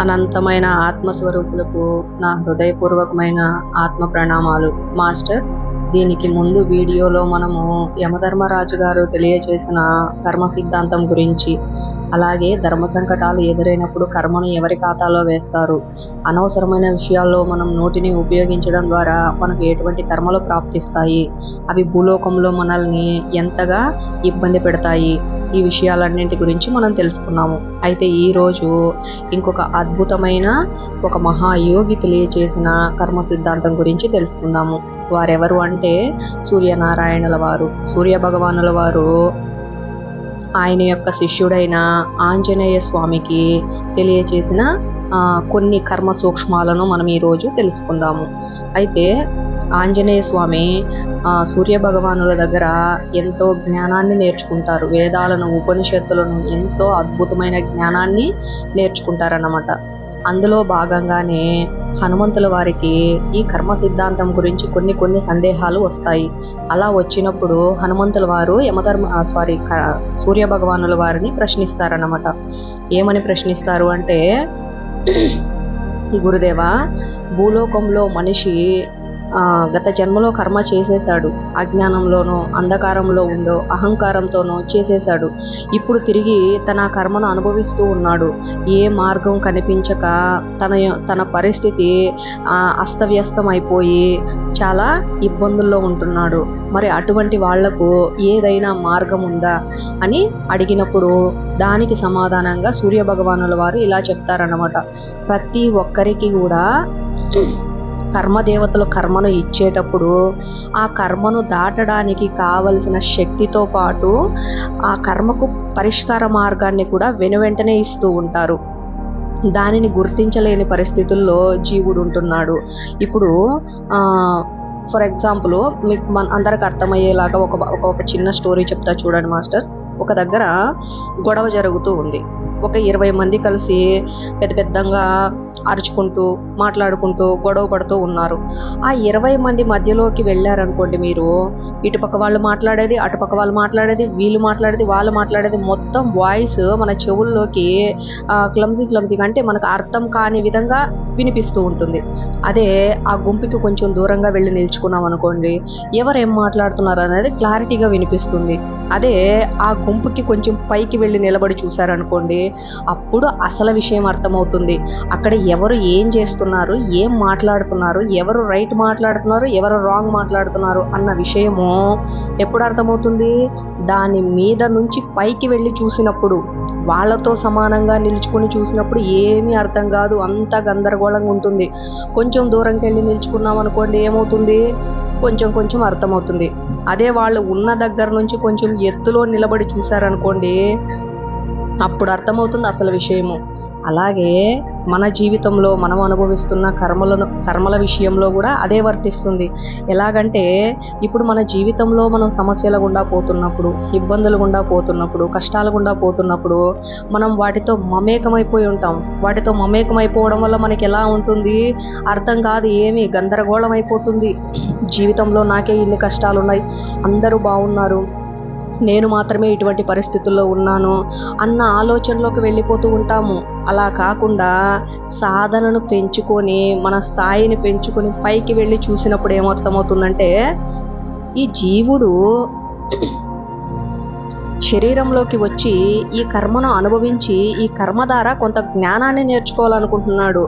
అనంతమైన ఆత్మస్వరూపులకు నా హృదయపూర్వకమైన ఆత్మ ప్రణామాలు. మాస్టర్స్, దీనికి ముందు వీడియోలో మనము యమధర్మరాజు గారు తెలియజేసిన కర్మ సిద్ధాంతం గురించి, అలాగే ధర్మ సంకటాలు ఎదురైనప్పుడు కర్మను ఎవరి ఖాతాలో వేస్తారు, అనవసరమైన విషయాల్లో మనం నోటిని ఉపయోగించడం ద్వారా మనకు ఎటువంటి కర్మలు ప్రాప్తిస్తాయి, అవి భూలోకంలో మనల్ని ఎంతగా ఇబ్బంది పెడతాయి, ఈ విషయాలన్నింటి గురించి మనం తెలుసుకున్నాము. అయితే ఈరోజు ఇంకొక అద్భుతమైన ఒక మహాయోగి తెలియచేసిన కర్మ సిద్ధాంతం గురించి తెలుసుకుందాము. వారెవరు అంటే సూర్యనారాయణుల వారు. సూర్య భగవానుల వారు ఆయన యొక్క శిష్యుడైన ఆంజనేయ స్వామికి తెలియచేసిన కొన్ని కర్మ సూక్ష్మాలను మనం ఈరోజు తెలుసుకుందాము. అయితే ఆంజనేయ స్వామి సూర్య భగవానుల దగ్గర ఎంతో జ్ఞానాన్ని నేర్చుకుంటారు. వేదాలను, ఉపనిషత్తులను, ఎంతో అద్భుతమైన జ్ఞానాన్ని నేర్చుకుంటారన్నమాట. అందులో భాగంగానే హనుమంతుల వారికి ఈ కర్మ సిద్ధాంతం గురించి కొన్ని సందేహాలు వస్తాయి. అలా వచ్చినప్పుడు హనుమంతుల వారు సూర్య భగవానుల వారిని ప్రశ్నిస్తారన్నమాట. ఏమని ప్రశ్నిస్తారు అంటే, గురుదేవా, భూలోకంలో మనిషి గత జన్మలో కర్మ చేసేశాడు. అజ్ఞానంలోనో, అంధకారంలో ఉండో, అహంకారంతోనో చేసేశాడు. ఇప్పుడు తిరిగి తన కర్మను అనుభవిస్తూ ఉన్నాడు. ఏ మార్గం కనిపించక తన పరిస్థితి అస్తవ్యస్తం అయిపోయి చాలా ఇబ్బందుల్లో ఉంటున్నాడు. మరి అటువంటి వాళ్లకు ఏదైనా మార్గం ఉందా అని అడిగినప్పుడు దానికి సమాధానంగా సూర్య భగవానుల వారు ఇలా చెప్తారన్నమాట. ప్రతి ఒక్కరికి కూడా కర్మదేవతలు కర్మను ఇచ్చేటప్పుడు ఆ కర్మను దాటడానికి కావలసిన శక్తితో పాటు ఆ కర్మకు పరిష్కార మార్గాన్ని కూడా వెనువెంటనే ఇస్తూ ఉంటారు. దానిని గుర్తించలేని పరిస్థితుల్లో జీవుడు ఉంటున్నాడు. ఇప్పుడు ఫర్ ఎగ్జాంపుల్, మీకు అందరికి అర్థమయ్యేలాగా ఒక చిన్న స్టోరీ చెప్తా చూడండి మాస్టర్స్. ఒక దగ్గర గొడవ జరుగుతూ ఉంది. ఒక 20 మంది కలిసి పెద్దగా అరుచుకుంటూ, మాట్లాడుకుంటూ, గొడవ పడుతూ ఉన్నారు. ఆ 20 మంది మధ్యలోకి వెళ్ళారనుకోండి, మీరు ఇటుపక్క వాళ్ళు మాట్లాడేది, అటుపక్క వాళ్ళు మాట్లాడేది, వీళ్ళు మాట్లాడేది, వాళ్ళు మాట్లాడేది, మొత్తం వాయిస్ మన చెవుల్లోకి క్లమ్జీగా, అంటే మనకు అర్థం కాని విధంగా వినిపిస్తూ ఉంటుంది. అదే ఆ గుంపుకి కొంచెం దూరంగా వెళ్ళి నిల్చుకున్నాం అనుకోండి, ఎవరు ఏం మాట్లాడుతున్నారు అనేది క్లారిటీగా వినిపిస్తుంది. అదే ఆ గుంపుకి కొంచెం పైకి వెళ్ళి నిలబడి చూశారనుకోండి, అప్పుడు అసలు విషయం అర్థమవుతుంది. అక్కడ ఎవరు ఏం చేస్తున్నారు, ఏం మాట్లాడుతున్నారు, ఎవరు రైట్ మాట్లాడుతున్నారు, ఎవరు రాంగ్ మాట్లాడుతున్నారు అన్న విషయము ఎప్పుడు అర్థమవుతుంది? దాని మీద నుంచి పైకి వెళ్ళి చూసినప్పుడు, వాళ్ళతో సమానంగా నిలుచుకుని చూసినప్పుడు ఏమీ అర్థం కాదు, అంతా గందరగోళంగా ఉంటుంది. కొంచెం దూరంకి వెళ్ళి నిల్చుకున్నాం అనుకోండి, ఏమవుతుంది? కొంచెం అర్థమవుతుంది. అదే వాళ్ళు ఉన్న దగ్గర నుంచి కొంచెం ఎత్తులో నిలబడి చూశారనుకోండి, అప్పుడు అర్థమవుతుంది అసలు విషయము. అలాగే మన జీవితంలో మనం అనుభవిస్తున్న కర్మల విషయంలో కూడా అదే వర్తిస్తుంది. ఎలాగంటే, ఇప్పుడు మన జీవితంలో మనం సమస్యల గుండా పోతున్నప్పుడు, ఇబ్బందులు గుండా పోతున్నప్పుడు, కష్టాల గుండా పోతున్నప్పుడు మనం వాటితో మమేకమైపోయి ఉంటాం. వాటితో మమేకమైపోవడం వల్ల మనకి ఎలా ఉంటుంది? అర్థం కాదు, ఏమీ గందరగోళం అయిపోతుంది. జీవితంలో నాకే ఇన్ని కష్టాలు ఉన్నాయి, అందరూ బాగున్నారు, నేను మాత్రమే ఇటువంటి పరిస్థితుల్లో ఉన్నాను అన్న ఆలోచనలోకి వెళ్ళిపోతూ ఉంటాము. అలా కాకుండా సాధనను పెంచుకొని, మన స్థాయిని పెంచుకొని పైకి వెళ్ళి చూసినప్పుడు ఏమర్థమవుతుందంటే, ఈ జీవుడు శరీరంలోకి వచ్చి ఈ కర్మను అనుభవించి ఈ కర్మ ద్వారా కొంత జ్ఞానాన్ని నేర్చుకోవాలనుకుంటున్నాడు.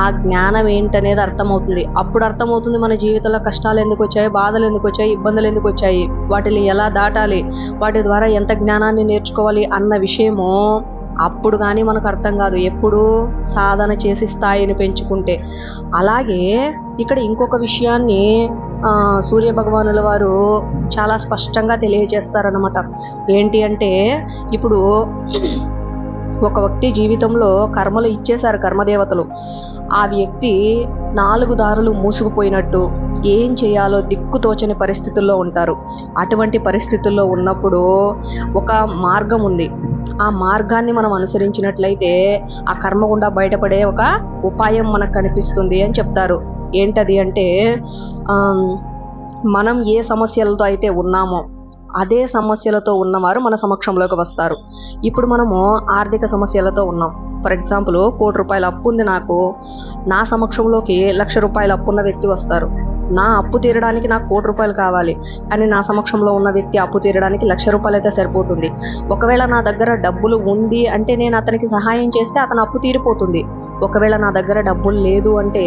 ఆ జ్ఞానం ఏంటనేది అర్థమవుతుంది. అప్పుడు అర్థమవుతుంది మన జీవితంలో కష్టాలు ఎందుకు వచ్చాయి, బాధలు ఎందుకు వచ్చాయి, ఇబ్బందులు ఎందుకు వచ్చాయి, వాటిని ఎలా దాటాలి, వాటి ద్వారా ఎంత జ్ఞానాన్ని నేర్చుకోవాలి అన్న విషయము అప్పుడు కానీ మనకు అర్థం కాదు, ఎప్పుడు సాధన చేసి స్థాయిని పెంచుకుంటే. అలాగే ఇక్కడ ఇంకొక విషయాన్ని సూర్య భగవానుల వారు చాలా స్పష్టంగా తెలియజేస్తారన్నమాట. ఏంటి అంటే, ఇప్పుడు ఒక వ్యక్తి జీవితంలో కర్మలు ఇచ్చేశారు కర్మదేవతలు. ఆ వ్యక్తి 4 దారులు మూసుకుపోయినట్టు, ఏం చేయాలో దిక్కుతోచని పరిస్థితుల్లో ఉంటారు. అటువంటి పరిస్థితుల్లో ఉన్నప్పుడు ఒక మార్గం ఉంది. ఆ మార్గాన్ని మనం అనుసరించినట్లయితే ఆ కర్మ గుండా బయటపడే ఒక ఉపాయం మనకు కనిపిస్తుంది అని చెప్తారు. ఏంటది అంటే, మనం ఏ సమస్యలతో అయితే ఉన్నామో అదే సమస్యలతో ఉన్నవారు మన సమక్షంలోకి వస్తారు. ఇప్పుడు మనము ఆర్థిక సమస్యలతో ఉన్నాం. ఫర్ ఎగ్జాంపుల్, ₹1,00,00,000 అప్పు ఉంది నాకు. నా సమక్షంలోకి ₹1,00,000 అప్పున్న వ్యక్తి వస్తారు. నా అప్పు తీరడానికి నాకు ₹1,00,00,000 కావాలి. కానీ నా సమక్షంలో ఉన్న వ్యక్తి అప్పు తీరడానికి ₹1,00,000 అయితే సరిపోతుంది. ఒకవేళ నా దగ్గర డబ్బులు ఉంది అంటే నేను అతనికి సహాయం చేస్తే అతని అప్పు తీరిపోతుంది. ఒకవేళ నా దగ్గర డబ్బులు లేదు అంటే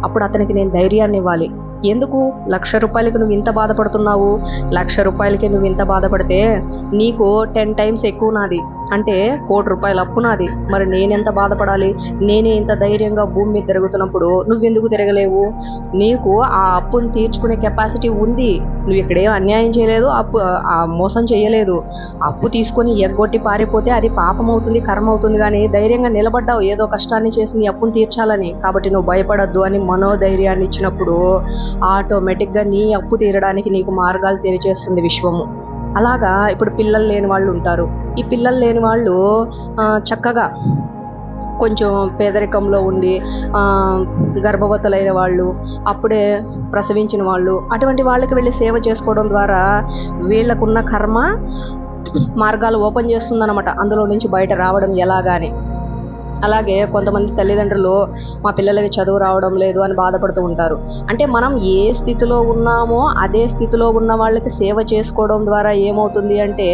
అప్పుడు అతనికి నేను ధైర్యాన్ని ఇవ్వాలి. ఎందుకు ₹1,00,000కి నువ్వు ఇంత బాధపడుతున్నావు? ₹1,00,000కి నువ్వు ఇంత బాధపడితే నీకు 10 టైమ్స్ ఎక్కువ నాది. అంటే ₹1,00,00,000 అప్పు నాది. మరి నేనెంత బాధపడాలి? నేనే ఇంత ధైర్యంగా భూమి మీద తిరుగుతున్నప్పుడు నువ్వెందుకు తిరగలేవు? నీకు ఆ అప్పుని తీర్చుకునే కెపాసిటీ ఉంది. నువ్వు ఇక్కడేం అన్యాయం చేయలేదు, మోసం చేయలేదు. అప్పు తీసుకొని ఎగ్గొట్టి పారిపోతే అది పాపం అవుతుంది, కర్మ అవుతుంది. కానీ ధైర్యంగా నిలబడ్డావు ఏదో కష్టాన్ని చేసి నీ అప్పుని తీర్చాలని. కాబట్టి నువ్వు భయపడద్దు అని మనోధైర్యాన్ని ఇచ్చినప్పుడు ఆటోమేటిక్గా నీ అప్పు తీరడానికి నీకు మార్గాలు తెరిచేస్తుంది విశ్వము. అలాగా ఇప్పుడు పిల్లలు లేని వాళ్ళు ఉంటారు. ఈ పిల్లలు లేని వాళ్ళు చక్కగా కొంచెం పేదరికంలో ఉండి గర్భవతులైన వాళ్ళు, అప్పుడే ప్రసవించిన వాళ్ళు, అటువంటి వాళ్ళకి వెళ్ళి సేవ చేసుకోవడం ద్వారా వీళ్ళకున్న కర్మ మార్గాలు ఓపెన్ చేస్తుందన్నమాట, అందులో నుంచి బయట రావడం ఎలాగాని. అలాగే కొంతమంది తల్లిదండ్రులు మా పిల్లలకి చదువు రావడం లేదు అని బాధపడుతూ ఉంటారు. అంటే మనం ఏ స్థితిలో ఉన్నామో అదే స్థితిలో ఉన్న వాళ్ళకి సేవ చేసుకోవడం ద్వారా ఏమవుతుంది అంటే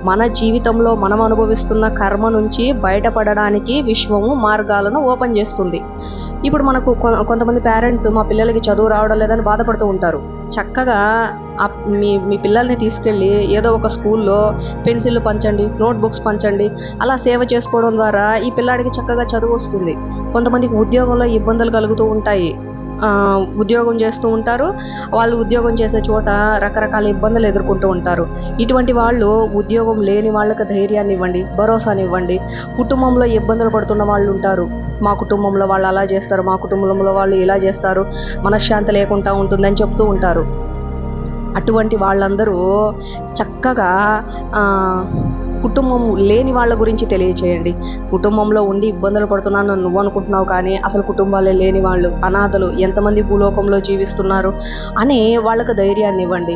మన జీవితంలో మనం అనుభవిస్తున్న కర్మ నుంచి బయటపడడానికి విశ్వము మార్గాలను ఓపెన్ చేస్తుంది. ఇప్పుడు మనకు కొంతమంది పేరెంట్స్ మా పిల్లలకి చదువు రావడం లేదని బాధపడుతూ ఉంటారు. చక్కగా మీ పిల్లల్ని తీసుకెళ్ళి ఏదో ఒక స్కూల్లో పెన్సిళ్ళు పంచండి, నోట్బుక్స్ పంచండి. అలా సేవ చేసుకోవడం ద్వారా ఈ పిల్లాడికి చక్కగా చదువు వస్తుంది. కొంతమందికి ఉద్యోగంలో ఇబ్బందులు కలుగుతూ ఉంటాయి. ఉద్యోగం చేస్తూ ఉంటారు. వాళ్ళు ఉద్యోగం చేసే చోట రకరకాల ఇబ్బందులు ఎదుర్కొంటూ ఉంటారు. ఇటువంటి వాళ్ళు ఉద్యోగం లేని వాళ్ళకి ధైర్యాన్ని ఇవ్వండి, భరోసాని ఇవ్వండి. కుటుంబంలో ఇబ్బందులు పడుతున్న వాళ్ళు ఉంటారు. మా కుటుంబంలో వాళ్ళు అలా చేస్తారు, మా కుటుంబంలో వాళ్ళు ఇలా చేస్తారు, మనశ్శాంతి లేకుండా ఉంటుందని చెప్తూ ఉంటారు. అటువంటి వాళ్ళందరూ చక్కగా కుటుంబం లేని వాళ్ళ గురించి తెలియచేయండి. కుటుంబంలో ఉండి ఇబ్బందులు పడుతున్నాను నువ్వు అనుకుంటున్నావు, కానీ అసలు కుటుంబాలే లేని వాళ్ళు, అనాథలు ఎంతమంది భూలోకంలో జీవిస్తున్నారు అని వాళ్ళకు ధైర్యాన్ని ఇవ్వండి.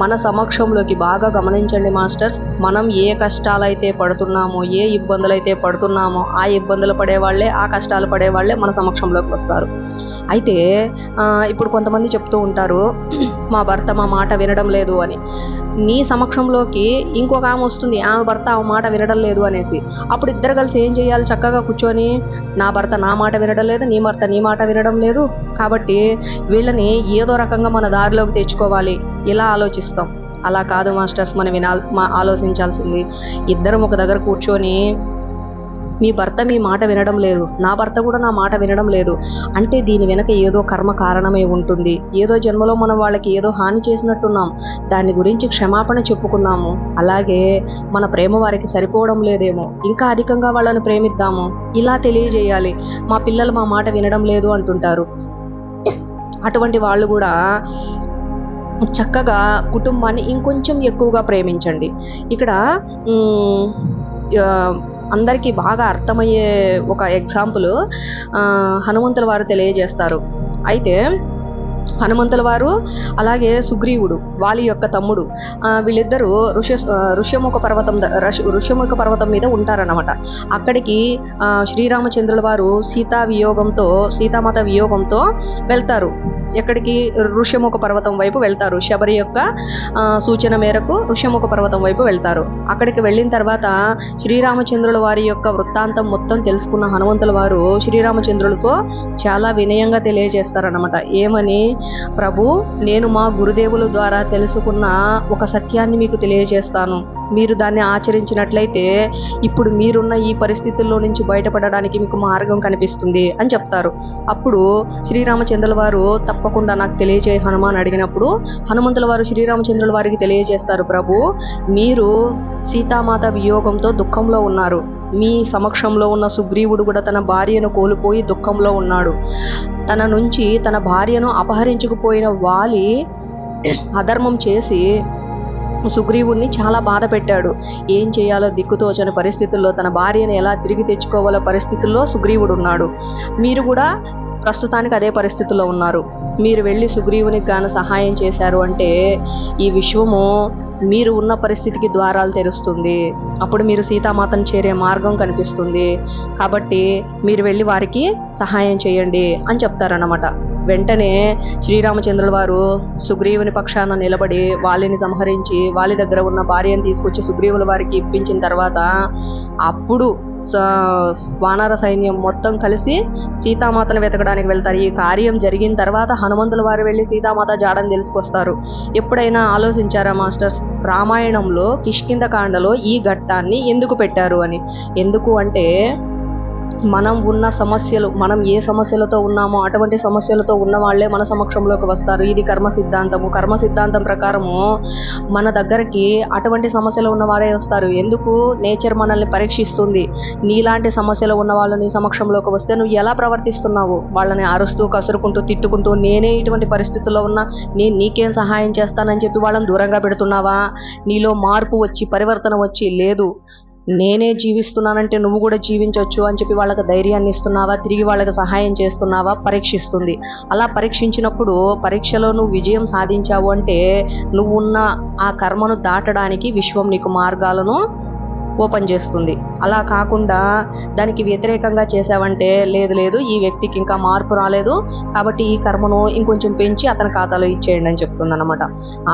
మన సమక్షంలోకి బాగా గమనించండి మాస్టర్స్, మనం ఏ కష్టాలైతే పడుతున్నామో, ఏ ఇబ్బందులైతే పడుతున్నామో ఆ ఇబ్బందులు పడేవాళ్ళే, ఆ కష్టాలు పడేవాళ్ళే మన సమక్షంలోకి వస్తారు. అయితే ఇప్పుడు కొంతమంది చెప్తూ ఉంటారు మా భర్త మా మాట వినడం లేదు అని. నీ సమక్షంలోకి ఇంకొక ఆమె వస్తుంది, ఆమె భర్త ఆ మాట వినడం లేదు అనేసి. అప్పుడు ఇద్దరు కలిసి ఏం చేయాలి? చక్కగా కూర్చొని నా భర్త నా మాట వినడం లేదు, నీ భర్త నీ మాట వినడం లేదు, కాబట్టి వీళ్ళని ఏదో రకంగా మన దారిలోకి తెచ్చుకోవాలి, ఇలా ఆలోచిస్తాం. అలా కాదు మాస్టర్స్, మనం ఆలోచించాల్సింది ఇద్దరం ఒక దగ్గర కూర్చొని మీ భర్త మీ మాట వినడం లేదు, నా భర్త కూడా నా మాట వినడం లేదు అంటే దీని వెనక ఏదో కర్మ కారణమై ఉంటుంది. ఏదో జన్మలో మనం వాళ్ళకి ఏదో హాని చేసినట్టున్నాం, దాని గురించి క్షమాపణ చెప్పుకుందాము. అలాగే మన ప్రేమ వారికి సరిపోవడం లేదేమో, ఇంకా అధికంగా వాళ్ళని ప్రేమిద్దాము, ఇలా తెలియజేయాలి. మా పిల్లలు మా మాట వినడం లేదు అంటుంటారు. అటువంటి వాళ్ళు కూడా చక్కగా కుటుంబాన్ని ఇంకొంచెం ఎక్కువగా ప్రేమించండి. ఇక్కడ అందరికీ బాగా అర్థమయ్యే ఒక ఎగ్జాంపుల్ హనుమంతుల వారు తెలియజేస్తారు. అయితే హనుమంతుల వారు అలాగే సుగ్రీవుడు వాలి యొక్క తమ్ముడు వీళ్ళిద్దరూ ఋష్యముఖ పర్వతం మీద ఉంటారన్నమాట. అక్కడికి శ్రీరామచంద్రుల వారు సీతామాత వియోగంతో వెళ్తారు. ఎక్కడికి? ఋష్యముఖ పర్వతం వైపు వెళ్తారు. శబరి యొక్క సూచన మేరకు ఋష్యముఖ పర్వతం వైపు వెళ్తారు. అక్కడికి వెళ్ళిన తర్వాత శ్రీరామచంద్రుల వారి యొక్క వృత్తాంతం మొత్తం తెలుసుకున్న హనుమంతుల వారు శ్రీరామచంద్రులతో చాలా వినయంగా తెలియజేస్తారన్నమాట. ఏమని? ప్రభు, నేను మా గురుదేవుల ద్వారా తెలుసుకున్న ఒక సత్యాన్ని మీకు తెలియజేస్తాను. మీరు దాన్ని ఆచరించినట్లయితే ఇప్పుడు మీరున్న ఈ పరిస్థితుల్లో నుంచి బయటపడడానికి మీకు మార్గం కనిపిస్తుంది అని చెప్తారు. అప్పుడు శ్రీరామచంద్రుల వారు తప్పకుండా నాకు తెలియజేయ హనుమాన్ అడిగినప్పుడు హనుమంతుల వారు శ్రీరామచంద్రుల వారికి తెలియజేస్తారు, ప్రభు మీరు సీతామాత వియోగంతో దుఃఖంలో ఉన్నారు. మీ సమక్షంలో ఉన్న సుగ్రీవుడు కూడా తన భార్యను కోల్పోయి దుఃఖంలో ఉన్నాడు. తన నుంచి తన భార్యను అపహరించుకుపోయిన వాలి అధర్మం చేసి సుగ్రీవుడిని చాలా బాధ పెట్టాడు. ఏం చేయాలో దిక్కుతోచని పరిస్థితుల్లో, తన భార్యను ఎలా తిరిగి తెచ్చుకోవాలో పరిస్థితుల్లో సుగ్రీవుడు ఉన్నాడు. మీరు కూడా ప్రస్తుతానికి అదే పరిస్థితుల్లో ఉన్నారు. మీరు వెళ్ళి సుగ్రీవునికి గాను సహాయం చేశారు అంటే ఈ విశ్వము మీరు ఉన్న పరిస్థితికి ద్వారాలు తెరుస్తుంది. అప్పుడు మీరు సీతామాతను చేరే మార్గం కనిపిస్తుంది. కాబట్టి మీరు వెళ్ళి వారికి సహాయం చేయండి అని చెప్తారన్నమాట. వెంటనే శ్రీరామచంద్రుల వారు సుగ్రీవుని పక్షాన నిలబడి వాలిని సంహరించి వాలి దగ్గర ఉన్న భార్యను తీసుకొచ్చి సుగ్రీవుల వారికి ఇప్పించిన తర్వాత అప్పుడు వానర సైన్యం మొత్తం కలిసి సీతామాతను వెతకడానికి వెళ్తారు. ఈ కార్యం జరిగిన తర్వాత హనుమంతుల వారు వెళ్ళి సీతామాత జాడని తెలుసుకొస్తారు. ఎప్పుడైనా ఆలోచించారా మాస్టర్స్, రామాయణంలో కిష్కింధకాండలో ఈ ఘట్టాన్ని ఎందుకు పెట్టారు అని? ఎందుకు అంటే మనం ఉన్న సమస్యలు, మనం ఏ సమస్యలతో ఉన్నామో అటువంటి సమస్యలతో ఉన్న వాళ్ళే మన సమక్షంలోకి వస్తారు. ఇది కర్మ సిద్ధాంతము. కర్మ సిద్ధాంతం ప్రకారము మన దగ్గరికి అటువంటి సమస్యలు ఉన్న వారే వస్తారు. ఎందుకు? నేచర్ మనల్ని పరీక్షిస్తుంది. నీలాంటి సమస్యలు ఉన్న వాళ్ళు నీ సమక్షంలోకి వస్తే నువ్వు ఎలా ప్రవర్తిస్తున్నావు? వాళ్ళని అరుస్తూ కసురుకుంటూ తిట్టుకుంటూ నేనే ఇటువంటి పరిస్థితుల్లో ఉన్నా నేను నీకేం సహాయం చేస్తానని చెప్పి వాళ్ళని దూరంగా పెడుతున్నావా? నీలో మార్పు వచ్చి పరివర్తన వచ్చి లేదు నేనే జీవిస్తున్నానంటే నువ్వు కూడా జీవించవచ్చు అని చెప్పి వాళ్ళకి ధైర్యాన్ని ఇస్తున్నావా? తిరిగి వాళ్ళకి సహాయం చేస్తున్నావా? పరీక్షిస్తుంది. అలా పరీక్షించినప్పుడు పరీక్షలో నువ్వు విజయం సాధించావు అంటే నువ్వున్న ఆ కర్మను దాటడానికి విశ్వం నీకు మార్గాలను ఓపెన్ చేస్తుంది. అలా కాకుండా దానికి వ్యతిరేకంగా చేసావంటే లేదు ఈ వ్యక్తికి ఇంకా మార్పు రాలేదు కాబట్టి ఈ కర్మను ఇంకొంచెం పెంచి అతని ఖాతాలో ఇచ్చేయండి అని చెప్తుంది అన్నమాట.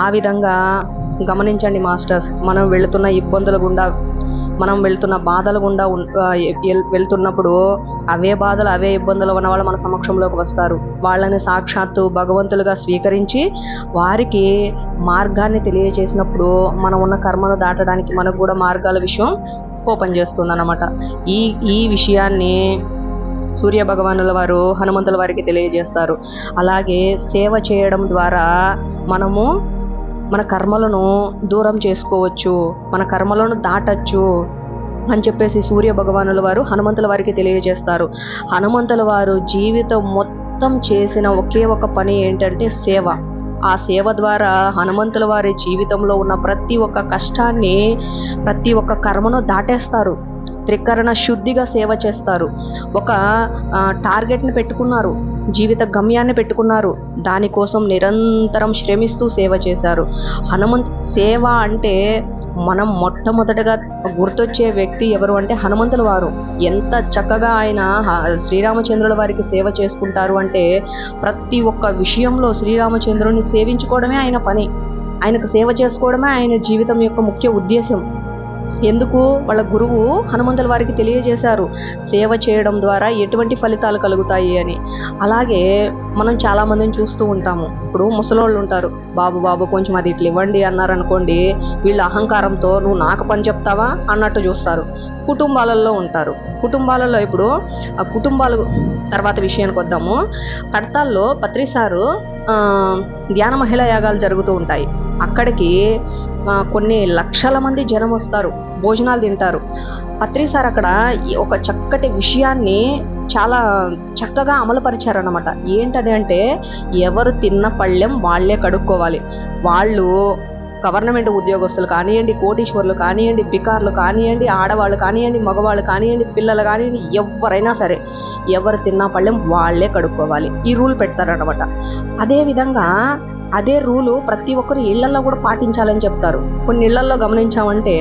ఆ విధంగా గమనించండి మాస్టర్స్, మనం వెళుతున్న ఇబ్బందుల గుండా, మనం వెళ్తున్న బాధల గుండా వెళ్తున్నప్పుడు అవే బాధలు అవే ఇబ్బందులు ఉన్న వాళ్ళు మన సమక్షంలోకి వస్తారు. వాళ్ళని సాక్షాత్తు భగవంతులుగా స్వీకరించి వారికి మార్గాన్ని తెలియజేసినప్పుడు మనం ఉన్న కర్మను దాటడానికి మనకు కూడా మార్గాల విషయం ఓపెన్ చేస్తుంది అన్నమాట. ఈ విషయాన్ని సూర్య భగవానుల వారు హనుమంతుల వారికి తెలియజేస్తారు. అలాగే సేవ చేయడం ద్వారా మనము మన కర్మలను దూరం చేసుకోవచ్చు, మన కర్మలను దాటచ్చు అని చెప్పేసి సూర్య భగవానుల వారు హనుమంతుల వారికి తెలియజేస్తారు. హనుమంతుల వారు జీవితం మొత్తం చేసిన ఒకే ఒక పని ఏంటంటే సేవ. ఆ సేవ ద్వారా హనుమంతుల వారి జీవితంలో ఉన్న ప్రతి ఒక్క కష్టాన్ని, ప్రతి ఒక్క కర్మను దాటేస్తారు. త్రికరణ శుద్ధిగా సేవ చేస్తారు. ఒక టార్గెట్ని పెట్టుకున్నారు, జీవిత గమ్యాన్ని పెట్టుకున్నారు, దానికోసం నిరంతరం శ్రమిస్తూ సేవ చేశారు. సేవ అంటే మనం మొట్టమొదటగా గుర్తొచ్చే వ్యక్తి ఎవరు అంటే హనుమంతుల వారు. ఎంత చక్కగా ఆయన శ్రీరామచంద్రుల వారికి సేవ చేసుకుంటారు అంటే ప్రతి ఒక్క విషయంలో శ్రీరామచంద్రుడిని సేవించుకోవడమే ఆయన పని. ఆయనకు సేవ చేసుకోవడమే ఆయన జీవితం యొక్క ముఖ్య ఉద్దేశం. ఎందుకు? వాళ్ళ గురువు హనుమంతుల వారికి తెలియజేశారు సేవ చేయడం ద్వారా ఎటువంటి ఫలితాలు కలుగుతాయి అని. అలాగే మనం చాలామందిని చూస్తూ ఉంటాము. ఇప్పుడు ముసలోళ్ళు ఉంటారు, బాబు కొంచెం అది ఇట్లా ఇవ్వండి అన్నారనుకోండి, వీళ్ళు అహంకారంతో నువ్వు నాకు పని చెప్తావా అన్నట్టు చూస్తారు. కుటుంబాలలో ఉంటారు. కుటుంబాలలో ఇప్పుడు ఆ కుటుంబాలు తర్వాత విషయానికి వద్దాము. కడతాల్లో పత్రిసారు ధ్యాన మహిళా యాగాలు జరుగుతూ ఉంటాయి. అక్కడికి కొన్ని లక్షల మంది జనం వస్తారు, భోజనాలు తింటారు. పత్రిసార్ అక్కడ ఒక చక్కటి విషయాన్ని చాలా చక్కగా అమలుపరిచారన్నమాట. ఏంటది అంటే ఎవరు తిన్న పళ్ళెం వాళ్ళే కడుక్కోవాలి. వాళ్ళు గవర్నమెంట్ ఉద్యోగస్తులు కానివ్వండి, కోటీశ్వర్లు కానివ్వండి, బికార్లు కానివ్వండి, ఆడవాళ్ళు కానివ్వండి, మగవాళ్ళు కానివ్వండి, పిల్లలు కానివ్వండి, ఎవరైనా సరే ఎవరు తిన్న పళ్ళెం వాళ్ళే కడుక్కోవాలి. ఈ రూల్ పెడతారన్నమాట. అదేవిధంగా అదే రూలు ప్రతి ఒక్కరు ఇళ్లల్లో కూడా పాటించాలని చెప్తారు. కొన్ని ఇళ్లల్లో గమనించామంటే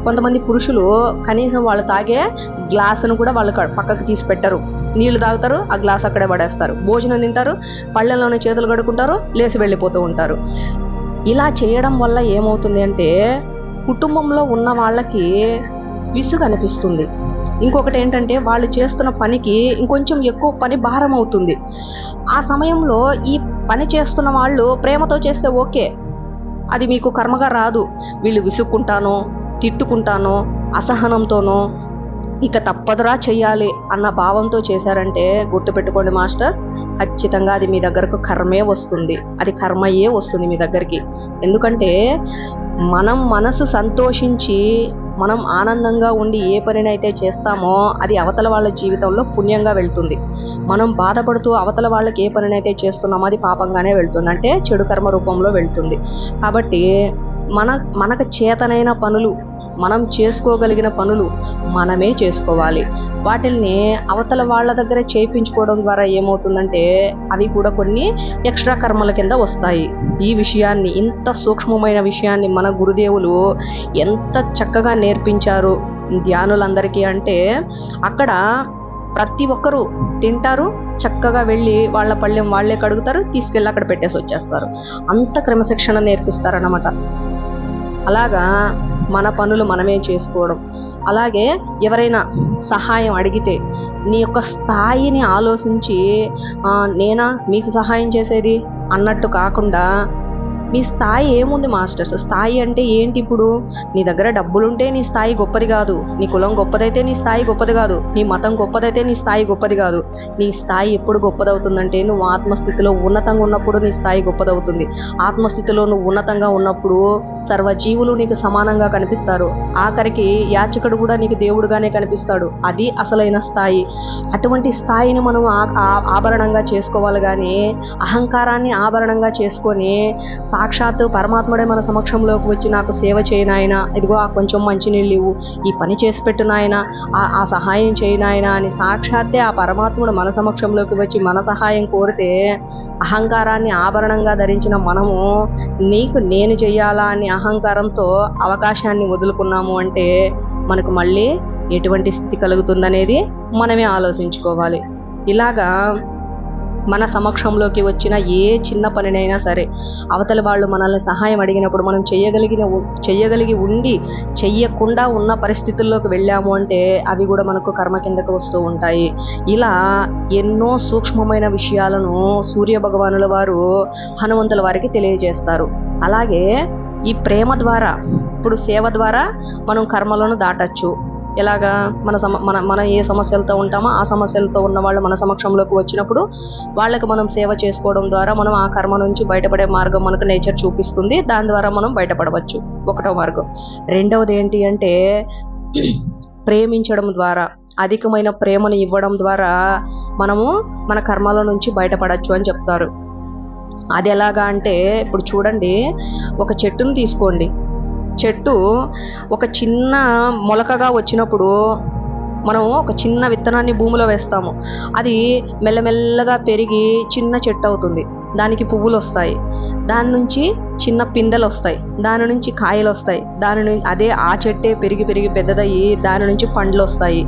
కొంతమంది పురుషులు కనీసం వాళ్ళు తాగే గ్లాసును కూడా వాళ్ళు పక్కకు తీసి పెట్టరు. నీళ్లు తాగుతారు, ఆ గ్లాస్ అక్కడే పడేస్తారు. భోజనం తింటారు, పళ్ళెల్లోనే చేతులు కడుక్కుంటారు, లేచి వెళ్ళిపోతూ ఉంటారు. ఇలా చేయడం వల్ల ఏమవుతుంది అంటే కుటుంబంలో ఉన్న వాళ్ళకి విసుగు అనిపిస్తుంది. ఇంకొకటి ఏంటంటే వాళ్ళు చేస్తున్న పనికి ఇంకొంచెం ఎక్కువ పని భారం అవుతుంది. ఆ సమయంలో ఈ పని చేస్తున్న వాళ్ళు ప్రేమతో చేస్తే ఓకే, అది మీకు కర్మగా రాదు. వీళ్ళు విసుక్కుంటానో తిట్టుకుంటానో అసహనంతోనో ఇక తప్పదురా చెయ్యాలి అన్న భావంతో చేశారంటే గుర్తుపెట్టుకోండి మాస్టర్స్, ఖచ్చితంగా అది మీ దగ్గరకు కర్మే వస్తుంది. అది కర్మయే వస్తుంది మీ దగ్గరికి. ఎందుకంటే మనం మనసు సంతోషించి మనం ఆనందంగా ఉండి ఏ పనినైతే చేస్తామో అది అవతల వాళ్ళ జీవితంలో పుణ్యంగా వెళ్తుంది. మనం బాధపడుతూ అవతల వాళ్ళకి ఏ పనినైతే చేస్తున్నామో అది పాపంగానే వెళ్తుంది, అంటే చెడు కర్మ రూపంలో వెళ్తుంది. కాబట్టి మనకు చేతనైన పనులు మనం చేసుకోగలిగిన పనులు మనమే చేసుకోవాలి. వాటిల్ని అవతల వాళ్ళ దగ్గర చేయించుకోవడం ద్వారా ఏమవుతుందంటే అవి కూడా కొన్ని ఎక్స్ట్రా కర్మల కింద వస్తాయి. ఈ విషయాన్ని, ఇంత సూక్ష్మమైన విషయాన్ని మన గురుదేవులు ఎంత చక్కగా నేర్పించారు ధ్యానులందరికీ అంటే, అక్కడ ప్రతి ఒక్కరూ తింటారు, చక్కగా వెళ్ళి వాళ్ళ పళ్ళెం వాళ్ళే కడుగుతారు, తీసుకెళ్ళి అక్కడ పెట్టేసి వచ్చేస్తారు. అంత క్రమశిక్షణ నేర్పిస్తారన్నమాట. అలాగా మన పనులు మనమే చేసుకోవడం. అలాగే ఎవరైనా సహాయం అడిగితే నీ యొక్క స్థాయిని ఆలోచించి నేనా మీకు సహాయం చేసేది అన్నట్టు కాకుండా, మీ స్థాయి ఏముంది మాస్టర్స్? స్థాయి అంటే ఏంటి? ఇప్పుడు నీ దగ్గర డబ్బులుంటే నీ స్థాయి గొప్పది కాదు, నీ కులం గొప్పదైతే నీ స్థాయి గొప్పది కాదు, నీ మతం గొప్పదైతే నీ స్థాయి గొప్పది కాదు. నీ స్థాయి ఎప్పుడు గొప్పదవుతుందంటే నువ్వు ఆత్మస్థితిలో ఉన్నతంగా ఉన్నప్పుడు నీ స్థాయి గొప్పదవుతుంది. ఆత్మస్థితిలో నువ్వు ఉన్నతంగా ఉన్నప్పుడు సర్వజీవులు నీకు సమానంగా కనిపిస్తారు. ఆఖరికి యాచకుడు కూడా నీకు దేవుడుగానే కనిపిస్తాడు. అది అసలైన స్థాయి. అటువంటి స్థాయిని మనం ఆభరణంగా చేసుకోవాలి. కానీ అహంకారాన్ని ఆభరణంగా చేసుకొని సాక్షాత్తు పరమాత్ముడే మన సమక్షంలోకి వచ్చి నాకు సేవ చేయనాయన, ఇదిగో ఆ కొంచెం మంచినీళ్ళు ఇవ్వు, ఈ పని చేసి పెట్టు నాయన, ఆ సహాయం చేయనాయన అని సాక్షాత్తే ఆ పరమాత్ముడు మన సమక్షంలోకి వచ్చి మన సహాయం కోరితే, అహంకారాన్ని ఆభరణంగా ధరించిన మనము నీకు నేను చెయ్యాలా అని అహంకారంతో అవకాశాన్ని వదులుకున్నాము అంటే మనకు మళ్ళీ ఎటువంటి స్థితి కలుగుతుందనేది మనమే ఆలోచించుకోవాలి. ఇలాగా మన సమక్షంలోకి వచ్చిన ఏ చిన్న పనినైనా సరే, అవతల వాళ్ళు మనల్ని సహాయం అడిగినప్పుడు మనం చెయ్యగలిగి ఉండి చెయ్యకుండా ఉన్న పరిస్థితుల్లోకి వెళ్ళాము అంటే అవి కూడా మనకు కర్మ కిందకు వస్తూ ఉంటాయి. ఇలా ఎన్నో సూక్ష్మమైన విషయాలను సూర్య భగవానుల వారు హనుమంతుల వారికి తెలియజేస్తారు. అలాగే ఈ ప్రేమ ద్వారా, ఇప్పుడు సేవ ద్వారా మనం కర్మలను దాటచ్చు. ఎలాగా? మన ఏ సమస్యలతో ఉంటామో ఆ సమస్యలతో ఉన్న వాళ్ళు మన సమక్షంలోకి వచ్చినప్పుడు వాళ్ళకి మనం సేవ చేసుకోవడం ద్వారా మనం ఆ కర్మ నుంచి బయటపడే మార్గం మనకు నేచర్ చూపిస్తుంది. దాని ద్వారా మనం బయటపడవచ్చు. ఒకటో మార్గం. రెండవది ఏంటి అంటే ప్రేమించడం ద్వారా, అధికమైన ప్రేమను ఇవ్వడం ద్వారా మనము మన కర్మల నుంచి బయటపడచ్చు అని చెప్తారు. అది ఎలాగా అంటే, ఇప్పుడు చూడండి, ఒక చెట్టును తీసుకోండి. చెట్టు ఒక చిన్న మొలకగా వచ్చినప్పుడు మనం ఒక చిన్న విత్తనాన్ని భూమిలో వేస్తాము. అది మెల్లమెల్లగా పెరిగి చిన్న చెట్టు అవుతుంది. దానికి పువ్వులు వస్తాయి, దాని నుంచి చిన్న పిందెలు వస్తాయి, దాని నుంచి కాయలు వస్తాయి, అదే ఆ చెట్టే పెరిగి పెరిగి పెద్దదయ్యి దాని నుంచి పండ్లు వస్తాయి.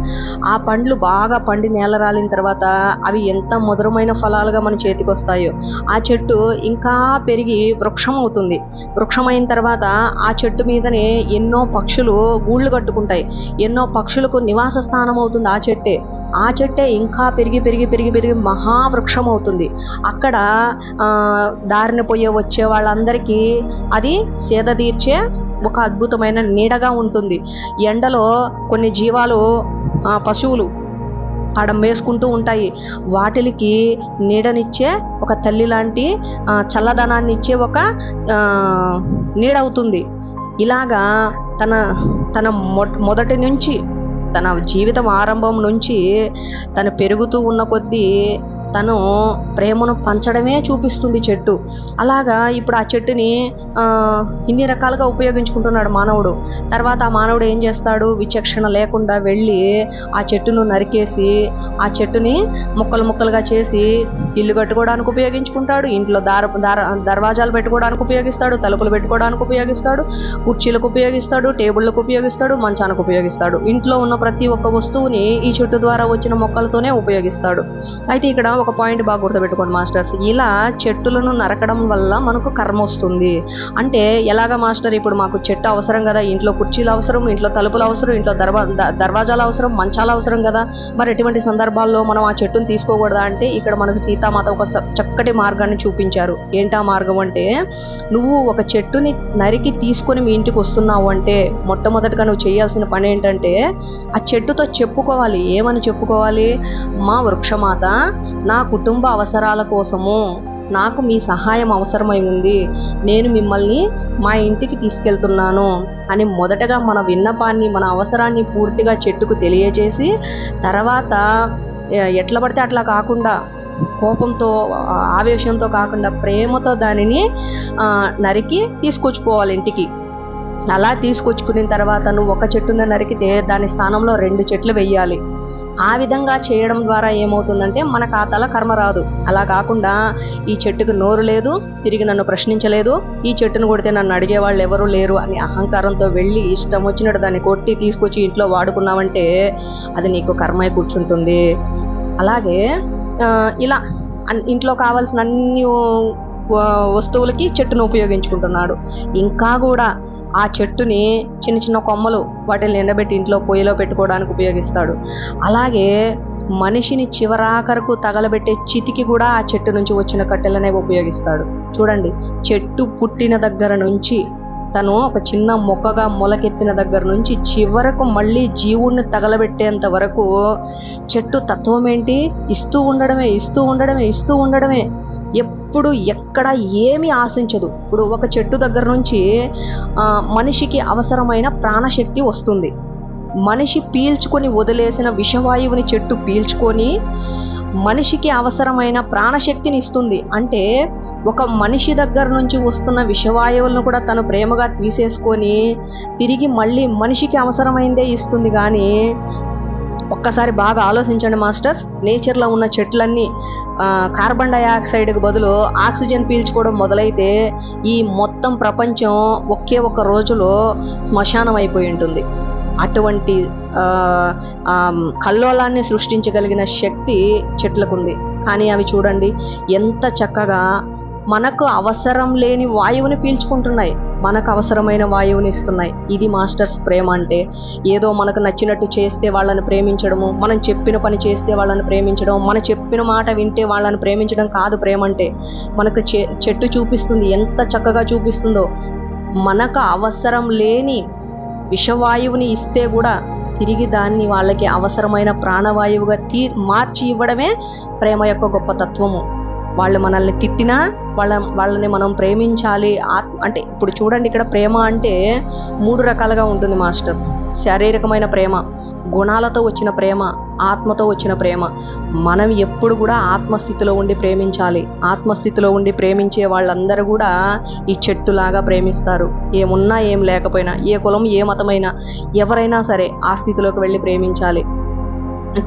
ఆ పండ్లు బాగా పండి నేల రాలిన తర్వాత అవి ఎంత మధురమైన ఫలాలుగా మన చేతికి వస్తాయో, ఆ చెట్టు ఇంకా పెరిగి వృక్షం అవుతుంది. వృక్షమైన తర్వాత ఆ చెట్టు మీదనే ఎన్నో పక్షులు గూళ్ళు కట్టుకుంటాయి. ఎన్నో పక్షులకు నివాస స్థానం అవుతుంది ఆ చెట్టే ఇంకా పెరిగి పెరిగి పెరిగి పెరిగి మహావృక్షం అవుతుంది. అక్కడ దారిన పోయే వచ్చే వాళ్ళందరికీ అది సేద తీర్చే ఒక అద్భుతమైన నీడగా ఉంటుంది. ఎండలో కొన్ని జీవాలు, పశువులు అడం వేసుకుంటూ ఉంటాయి. వాటికి నీడనిచ్చే ఒక తల్లి లాంటి చల్లదనాన్ని ఇచ్చే ఒక నీడవుతుంది. ఇలాగా తన మొదటి నుంచి, తన జీవితం ఆరంభం నుంచి తను పెరుగుతూ ఉన్న కొద్దీ తను ప్రేమను పంచడమే చూపిస్తుంది చెట్టు. అలాగా ఇప్పుడు ఆ చెట్టుని ఇన్ని రకాలుగా ఉపయోగించుకుంటున్నాడు మానవుడు. తర్వాత ఆ మానవుడు ఏం చేస్తాడు? విచక్షణ లేకుండా వెళ్ళి ఆ చెట్టును నరికేసి ఆ చెట్టుని ముక్కలు ముక్కలుగా చేసి ఇల్లు కట్టుకోవడానికి ఉపయోగించుకుంటాడు, ఇంట్లో దర్వాజాలు పెట్టుకోవడానికి ఉపయోగిస్తాడు, తలుపులు పెట్టుకోవడానికి ఉపయోగిస్తాడు, కుర్చీలకు ఉపయోగిస్తాడు, టేబుళ్లకు ఉపయోగిస్తాడు, మంచానికి ఉపయోగిస్తాడు. ఇంట్లో ఉన్న ప్రతి ఒక్క వస్తువుని ఈ చెట్టు ద్వారా వచ్చిన మొక్కలతోనే ఉపయోగిస్తాడు. అయితే ఇక్కడ ఒక పాయింట్ బాగా గుర్తుపెట్టుకోండి మాస్టర్స్. ఇలా చెట్టులను నరకడం వల్ల మనకు కర్మ వస్తుంది అంటే ఎలాగా మాస్టర్? ఇప్పుడు మాకు చెట్టు అవసరం కదా, ఇంట్లో కుర్చీలు అవసరం, ఇంట్లో తలుపులు అవసరం, ఇంట్లో దర్వాజాలు అవసరం, మంచాలు అవసరం కదా, మరి ఎటువంటి సందర్భాల్లో మనం ఆ చెట్టును తీసుకోకూడదా అంటే ఇక్కడ మనకు సీతామాత ఒక చక్కటి మార్గాన్ని చూపించారు. ఏంటా మార్గం అంటే, నువ్వు ఒక చెట్టుని నరికి తీసుకొని మీ ఇంటికి వస్తున్నావు అంటే మొట్టమొదటిగా నువ్వు చేయాల్సిన పని ఏంటంటే ఆ చెట్టుతో చెప్పుకోవాలి. ఏమని చెప్పుకోవాలి? మా వృక్షమాత, నా కుటుంబ అవసరాల కోసము నాకు మీ సహాయం అవసరమై ఉంది, నేను మిమ్మల్ని మా ఇంటికి తీసుకెళ్తున్నాను అని మొదటగా మన విన్నపాన్ని, మన అవసరాన్ని పూర్తిగా చెట్టుకు తెలియజేసి, తర్వాత ఎట్లా పడితే అట్లా కాకుండా, కోపంతో ఆవేశంతో కాకుండా ప్రేమతో దానిని నరికి తీసుకొచ్చుకోవాలి ఇంటికి. అలా తీసుకొచ్చుకున్న తర్వాత నువ్వు ఒక చెట్టును నరికితే దాని స్థానంలో 2 చెట్లు వెయ్యాలి. ఆ విధంగా చేయడం ద్వారా ఏమవుతుందంటే మన ఖాతాలో కర్మ రాదు. అలా కాకుండా ఈ చెట్టుకు నోరు లేదు, తిరిగి నన్ను ప్రశ్నించలేదు, ఈ చెట్టును కొడితే నన్ను అడిగేవాళ్ళు ఎవరు లేరు అని అహంకారంతో వెళ్ళి ఇష్టం వచ్చినట్టు దాన్ని కొట్టి తీసుకొచ్చి ఇంట్లో వాడుకున్నావంటే అది నీకు కర్మై కూర్చుంటుంది. అలాగే ఇలా ఇంట్లో కావాల్సిన అన్ని వస్తువులకి చెట్టును ఉపయోగించుకుంటున్నాడు. ఇంకా కూడా ఆ చెట్టుని చిన్న చిన్న కొమ్మలు వాటిని ఎండబెట్టి ఇంట్లో పొయ్యిలో పెట్టుకోవడానికి ఉపయోగిస్తాడు. అలాగే మనిషిని చివరాఖరకు తగలబెట్టే చితికి కూడా ఆ చెట్టు నుంచి వచ్చిన కట్టెలనే ఉపయోగిస్తాడు. చూడండి, చెట్టు పుట్టిన దగ్గర నుంచి తను ఒక చిన్న మొక్కగా మొలకెత్తిన దగ్గర నుంచి చివరకు మళ్ళీ జీవుణ్ణి తగలబెట్టేంత వరకు చెట్టు తత్వం ఏంటి? ఇస్తూ ఉండడమే, ఇస్తూ ఉండడమే, ఇస్తూ ఉండడమే. ఎప్పుడు ఎక్కడ ఏమీ ఆశించదు. ఇప్పుడు ఒక చెట్టు దగ్గర నుంచి మనిషికి అవసరమైన ప్రాణశక్తి వస్తుంది. మనిషి పీల్చుకొని వదిలేసిన విషవాయువుని చెట్టు పీల్చుకొని మనిషికి అవసరమైన ప్రాణశక్తిని ఇస్తుంది. అంటే ఒక మనిషి దగ్గర నుంచి వస్తున్న విషవాయువులను కూడా తను ప్రేమగా తీసేసుకొని తిరిగి మళ్ళీ మనిషికి అవసరమైందే ఇస్తుంది. కానీ ఒక్కసారి బాగా ఆలోచించండి మాస్టర్స్, నేచర్లో ఉన్న చెట్లన్నీ కార్బన్ డైఆక్సైడ్కి బదులు ఆక్సిజన్ పీల్చుకోవడం మొదలైతే ఈ మొత్తం ప్రపంచం ఒకే ఒక రోజులో శ్మశానం అయిపోయి ఉంటుంది. అటువంటి కల్లోలాన్ని సృష్టించగలిగిన శక్తి చెట్లకు ఉంది. కానీ అవి చూడండి ఎంత చక్కగా మనకు అవసరం లేని వాయువుని పీల్చుకుంటున్నాయి, మనకు అవసరమైన వాయువుని ఇస్తున్నాయి. ఇది మాస్టర్స్ ప్రేమ అంటే. ఏదో మనకు నచ్చినట్టు చేస్తే వాళ్ళని ప్రేమించడము, మనం చెప్పిన పని చేస్తే వాళ్ళని ప్రేమించడం, మనం చెప్పిన మాట వింటే వాళ్ళని ప్రేమించడం కాదు ప్రేమ అంటే. మనకు చెట్టు చూపిస్తుంది, ఎంత చక్కగా చూపిస్తుందో. మనకు అవసరం లేని విషవాయువుని ఇస్తే కూడా తిరిగి దాన్ని వాళ్ళకి అవసరమైన ప్రాణవాయువుగా మార్చి ఇవ్వడమే ప్రేమ యొక్క గొప్ప తత్వము. వాళ్ళు మనల్ని తిట్టినా వాళ్ళని మనం ప్రేమించాలి. అంటే ఇప్పుడు చూడండి, ఇక్కడ ప్రేమ అంటే 3 రకాలుగా ఉంటుంది మాస్టర్స్. శారీరకమైన ప్రేమ, గుణాలతో వచ్చిన ప్రేమ, ఆత్మతో వచ్చిన ప్రేమ. మనం ఎప్పుడు కూడా ఆత్మస్థితిలో ఉండి ప్రేమించాలి. ఆత్మస్థితిలో ఉండి ప్రేమించే వాళ్ళందరూ కూడా ఈ చెట్టులాగా ప్రేమిస్తారు. ఏమున్నా ఏం లేకపోయినా, ఏ కులం ఏ మతమైనా, ఎవరైనా సరే ఆ స్థితిలోకి వెళ్ళి ప్రేమించాలి.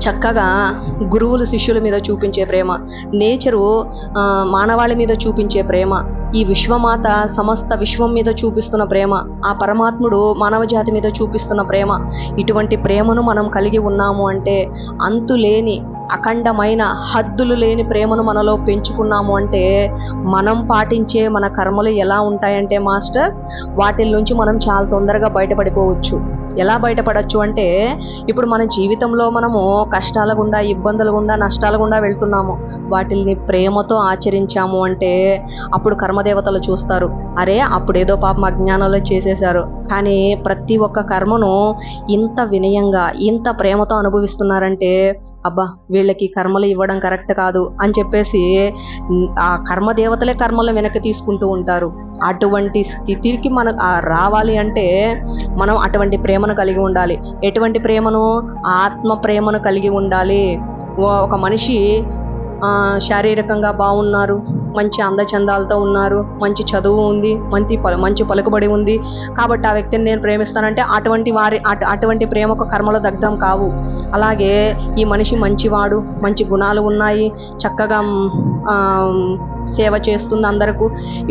చక్కగా గురువులు శిష్యుల మీద చూపించే ప్రేమ, నేచరు మానవాళి మీద చూపించే ప్రేమ, ఈ విశ్వమాత సమస్త విశ్వం మీద చూపిస్తున్న ప్రేమ, ఆ పరమాత్ముడు మానవ జాతి మీద చూపిస్తున్న ప్రేమ. ఇటువంటి ప్రేమను మనం కలిగి ఉన్నాము అంటే, అంతులేని అఖండమైన హద్దులు లేని ప్రేమను మనలో పెంచుకున్నాము అంటే, మనం పాటించే మన కర్మలు ఎలా ఉంటాయంటే మాస్టర్స్, వాటి నుంచి మనం చాలా తొందరగా బయటపడిపోవచ్చు. ఎలా బయటపడచ్చు అంటే, ఇప్పుడు మన జీవితంలో మనము కష్టాల గుండా, ఇబ్బందుల గుండా, నష్టాల గుండా వెళ్తున్నాము. వాటిల్ని ప్రేమతో ఆచరించాము అంటే అప్పుడు కర్మదేవతలు చూస్తారు, అరే అప్పుడేదో పాపం అజ్ఞానంలో చేసేశారు, కానీ ప్రతి ఒక్క కర్మను ఇంత వినయంగా ఇంత ప్రేమతో అనుభవిస్తున్నారంటే అబ్బా వీళ్ళకి కర్మలు ఇవ్వడం కరెక్ట్ కాదు అని చెప్పేసి ఆ కర్మదేవతలే కర్మలు వెనక్కి తీసుకుంటూ ఉంటారు. అటువంటి స్థితికి మనం రావాలి అంటే మనం అటువంటి ప్రేమను కలిగి ఉండాలి. ఎటువంటి ప్రేమను? ఆత్మ ప్రేమను కలిగి ఉండాలి. ఒక మనిషి శారీరకంగా బాగున్నారు, మంచి అందచందాలతో ఉన్నారు, మంచి చదువు ఉంది, మంచి పలుకుబడి ఉంది, కాబట్టి ఆ వ్యక్తిని నేను ప్రేమిస్తానంటే అటువంటి ప్రేమకు కర్మలు దగ్ధం కావు. అలాగే ఈ మనిషి మంచివాడు, మంచి గుణాలు ఉన్నాయి, చక్కగా సేవ చేస్తుంది అందరకు,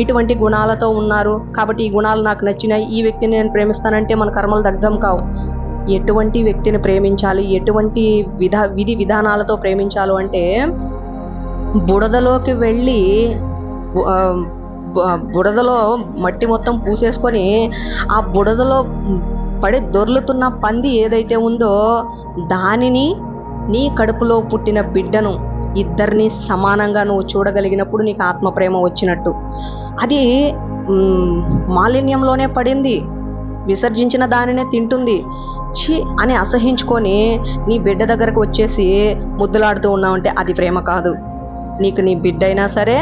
ఇటువంటి గుణాలతో ఉన్నారు, కాబట్టి ఈ గుణాలు నాకు నచ్చినాయి, ఈ వ్యక్తిని నేను ప్రేమిస్తానంటే మన కర్మలు దగ్ధం కావు. ఎటువంటి వ్యక్తిని ప్రేమించాలి, ఎటువంటి విధి విధానాలతో ప్రేమించాలి అంటే, బుడదలోకి వెళ్ళి బుడదలో మట్టి మొత్తం పూసేసుకొని ఆ బుడదలో పడి దొర్లుతున్న పంది ఏదైతే ఉందో దానిని, నీ కడుపులో పుట్టిన బిడ్డను, ఇద్దరిని సమానంగా నువ్వు చూడగలిగినప్పుడు నీకు ఆత్మప్రేమ వచ్చినట్టు. అది మాలిన్యంలోనే పడింది, విసర్జించిన దానినే తింటుంది, ఛీ అని అసహించుకొని నీ బిడ్డ దగ్గరకు వచ్చేసి ముద్దులాడుతూ ఉన్నావంటే అది ప్రేమ కాదు. నీకు నీ బిడ్డైనా సరే,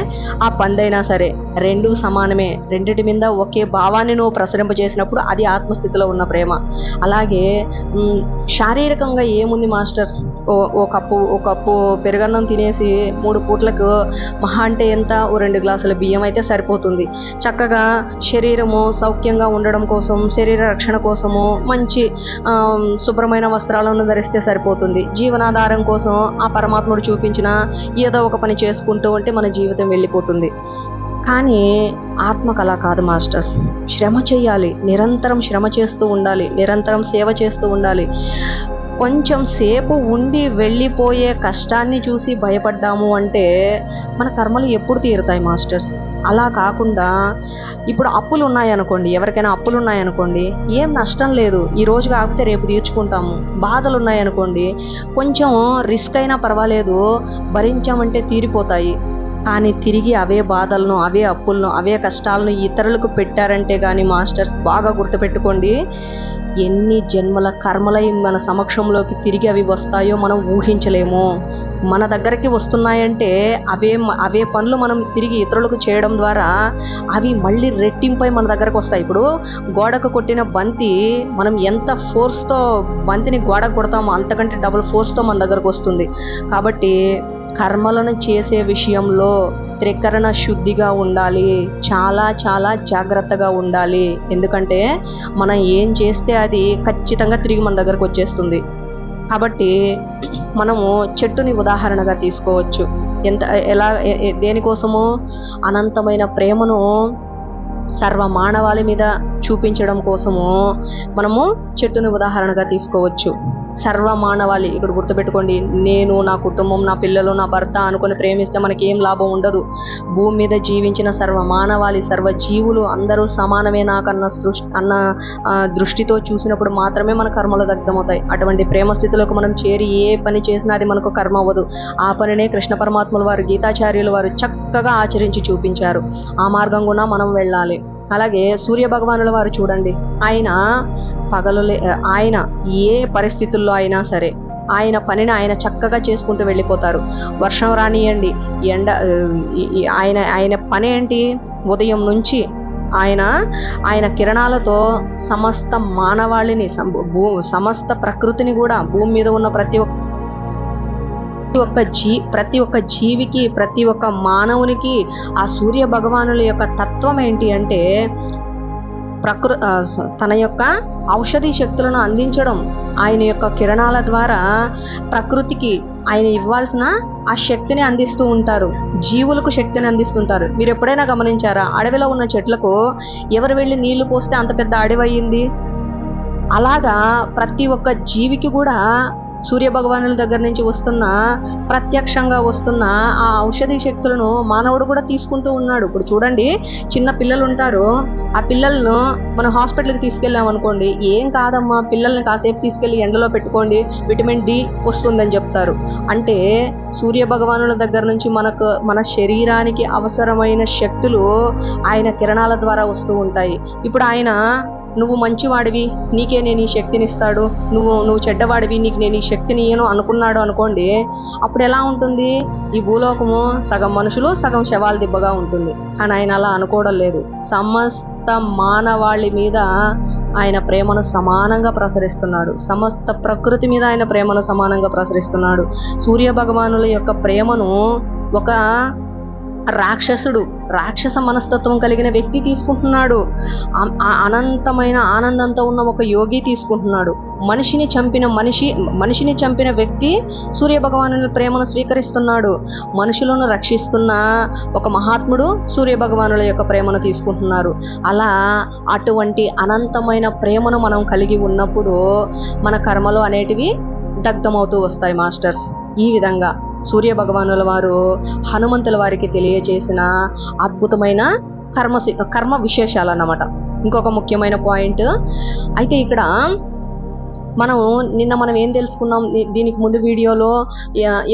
ఆ పందైనా సరే, రెండూ సమానమే. రెండిటి మీద ఒకే భావాన్ని నువ్వు ప్రసరింపజేసినప్పుడు అది ఆత్మస్థితిలో ఉన్న ప్రేమ. అలాగే శారీరకంగా ఏముంది మాస్టర్స్, ఓ కప్పు పెరుగన్నం తినేసి 3 పూట్లకు మహా అంటే ఎంత, ఓ 2 గ్లాసుల బియ్యం అయితే సరిపోతుంది. చక్కగా శరీరము సౌఖ్యంగా ఉండడం కోసం, శరీర రక్షణ కోసము మంచి శుభ్రమైన వస్త్రాలను ధరిస్తే సరిపోతుంది. జీవనాధారం కోసం ఆ పరమాత్ముడు చూపించిన ఏదో ఒక పని చేసుకుంటూ ఉంటే మన జీవితం వెళ్ళిపోతుంది. కానీ ఆత్మకు అలా కాదు మాస్టర్స్. శ్రమ చేయాలి, నిరంతరం శ్రమ చేస్తూ ఉండాలి, నిరంతరం సేవ చేస్తూ ఉండాలి. కొంచెం సేపు ఉండి వెళ్ళిపోయే కష్టాన్ని చూసి భయపడ్డాము అంటే మన కర్మలు ఎప్పుడు తీరుతాయి మాస్టర్స్? అలా కాకుండా ఇప్పుడు అప్పులు ఉన్నాయనుకోండి, ఎవరికైనా అప్పులు ఉన్నాయనుకోండి, ఏం నష్టం లేదు, ఈ రోజు కాకపోతే రేపు తీర్చుకుంటాము. బాధలు ఉన్నాయనుకోండి, కొంచెం రిస్క్ అయినా పర్వాలేదు, భరించామంటే తీరిపోతాయి. కానీ తిరిగి అవే బాధలను, అవే అప్పులను, అవే కష్టాలను ఇతరులకు పెట్టారంటే కానీ మాస్టర్స్ బాగా గుర్తుపెట్టుకోండి, ఎన్ని జన్మల కర్మలై మన సమక్షంలోకి తిరిగి అవి వస్తాయో మనం ఊహించలేము. మన దగ్గరికి వస్తున్నాయంటే అవే పనులు మనం తిరిగి ఇతరులకు చేయడం ద్వారా అవి మళ్ళీ రెట్టింపై మన దగ్గరకు వస్తాయి. ఇప్పుడు గోడకు కొట్టిన బంతి మనం ఎంత ఫోర్స్తో బంతిని గోడకు కొడతామో అంతకంటే డబుల్ ఫోర్స్తో మన దగ్గరకు వస్తుంది. కాబట్టి కర్మలను చేసే విషయంలో త్రికరణ శుద్ధిగా ఉండాలి, చాలా చాలా జాగ్రత్తగా ఉండాలి. ఎందుకంటే మనం ఏం చేస్తే అది ఖచ్చితంగా తిరిగి మన దగ్గరకు వచ్చేస్తుంది. కాబట్టి మనము చెట్టుని ఉదాహరణగా తీసుకోవచ్చు. దేనికోసము? అనంతమైన ప్రేమను సర్వ మానవాళి మీద చూపించడం కోసము మనము చెట్టుని ఉదాహరణగా తీసుకోవచ్చు. సర్వ మానవాళి, ఇక్కడ గుర్తుపెట్టుకోండి, నేను, నా కుటుంబం, నా పిల్లలు, నా భర్త అనుకుని ప్రేమిస్తే మనకి ఏం లాభం ఉండదు. భూమి మీద జీవించిన సర్వ మానవాళి, సర్వ జీవులు అందరూ సమానమే నాకన్న దృష్టితో చూసినప్పుడు మాత్రమే మన కర్మలు దగ్ధమవుతాయి. అటువంటి ప్రేమ స్థితిలోకి మనం చేరి ఏ పని చేసినా అది మనకు కర్మ అవ్వదు. ఆ పనినే కృష్ణ పరమాత్ముల వారు, గీతాచార్యుల వారు చక్కగా ఆచరించి చూపించారు. ఆ మార్గం కూడా మనం వెళ్ళాలి. అలాగే సూర్య భగవానుల వారు చూడండి, ఆయన ఏ పరిస్థితుల్లో అయినా సరే ఆయన పనిని ఆయన చక్కగా చేసుకుంటూ వెళ్ళిపోతారు. వర్షం రానియండి, ఆయన పని ఏంటి? ఉదయం నుంచి ఆయన కిరణాలతో సమస్త మానవాళిని, సమస్త ప్రకృతిని కూడా, భూమి మీద ఉన్న ప్రతి ఒక్క జీవికి, ప్రతి ఒక్క మానవునికి ఆ సూర్య భగవానుల యొక్క తత్వం ఏంటి అంటే తన యొక్క ఔషధి శక్తులను అందించడం. ఆయన యొక్క కిరణాల ద్వారా ప్రకృతికి ఆయన ఇవ్వాల్సిన ఆ శక్తిని అందిస్తూ ఉంటారు, జీవులకు శక్తిని అందిస్తుంటారు. మీరు ఎప్పుడైనా గమనించారా? అడవిలో ఉన్న చెట్లకు ఎవరు వెళ్ళి నీళ్లు పోస్తే అంత పెద్ద అడవి అయ్యింది? అలాగా ప్రతి ఒక్క జీవికి కూడా సూర్యభగవానుల దగ్గర నుంచి ప్రత్యక్షంగా వస్తున్న ఆ ఔషధి శక్తులను మానవుడు కూడా తీసుకుంటూ ఉన్నాడు. ఇప్పుడు చూడండి, చిన్న పిల్లలు ఉంటారు, ఆ పిల్లలను మనం హాస్పిటల్కి తీసుకెళ్ళామనుకోండి, ఏం కాదమ్మా, పిల్లల్ని కాసేపు తీసుకెళ్ళి ఎండలో పెట్టుకోండి, విటమిన్ డి వస్తుందని చెప్తారు. అంటే సూర్యభగవానుల దగ్గర నుంచి మన శరీరానికి అవసరమైన శక్తులు ఆయన కిరణాల ద్వారా వస్తూ ఉంటాయి. ఇప్పుడు ఆయన, నువ్వు మంచివాడివి, నీకే నేను ఈ శక్తిని ఇస్తాడు, నువ్వు చెడ్డవాడివి, నీకు నేను ఈ శక్తిని ఇయ్యను అనుకున్నాడు అనుకోండి, అప్పుడు ఎలా ఉంటుంది? ఈ భూలోకము సగం మనుషులు, సగం శవాల దిబ్బగా ఉంటుంది. కానీ ఆయన అలా అనుకోవడం లేదు. సమస్త మానవాళి మీద ఆయన ప్రేమను సమానంగా ప్రసరిస్తున్నాడు. సమస్త ప్రకృతి మీద ఆయన ప్రేమను సమానంగా ప్రసరిస్తున్నాడు. సూర్య భగవానుల యొక్క ప్రేమను ఒక రాక్షస మనస్తత్వం కలిగిన వ్యక్తి తీసుకుంటున్నాడు. అనంతమైన ఆనందంతో ఉన్న ఒక యోగి తీసుకుంటున్నాడు. మనిషిని చంపిన వ్యక్తి సూర్య భగవానుల ప్రేమను స్వీకరిస్తున్నాడు. మనుషులను రక్షిస్తున్న ఒక మహాత్ముడు సూర్య భగవానుల యొక్క ప్రేమను తీసుకుంటున్నారు. అలా అటువంటి అనంతమైన ప్రేమను మనం కలిగి ఉన్నప్పుడు మన కర్మలు అనేటివి దగ్ధమవుతూ వస్తాయి మాస్టర్స్. ఈ విధంగా సూర్య భగవానుల వారు హనుమంతుల వారికి తెలియజేసిన అద్భుతమైన కర్మ విశేషాలు అన్నమాట. ఇంకొక ముఖ్యమైన పాయింట్ అయితే ఇక్కడ మనం ఏం తెలుసుకున్నాం? దీనికి ముందు వీడియోలో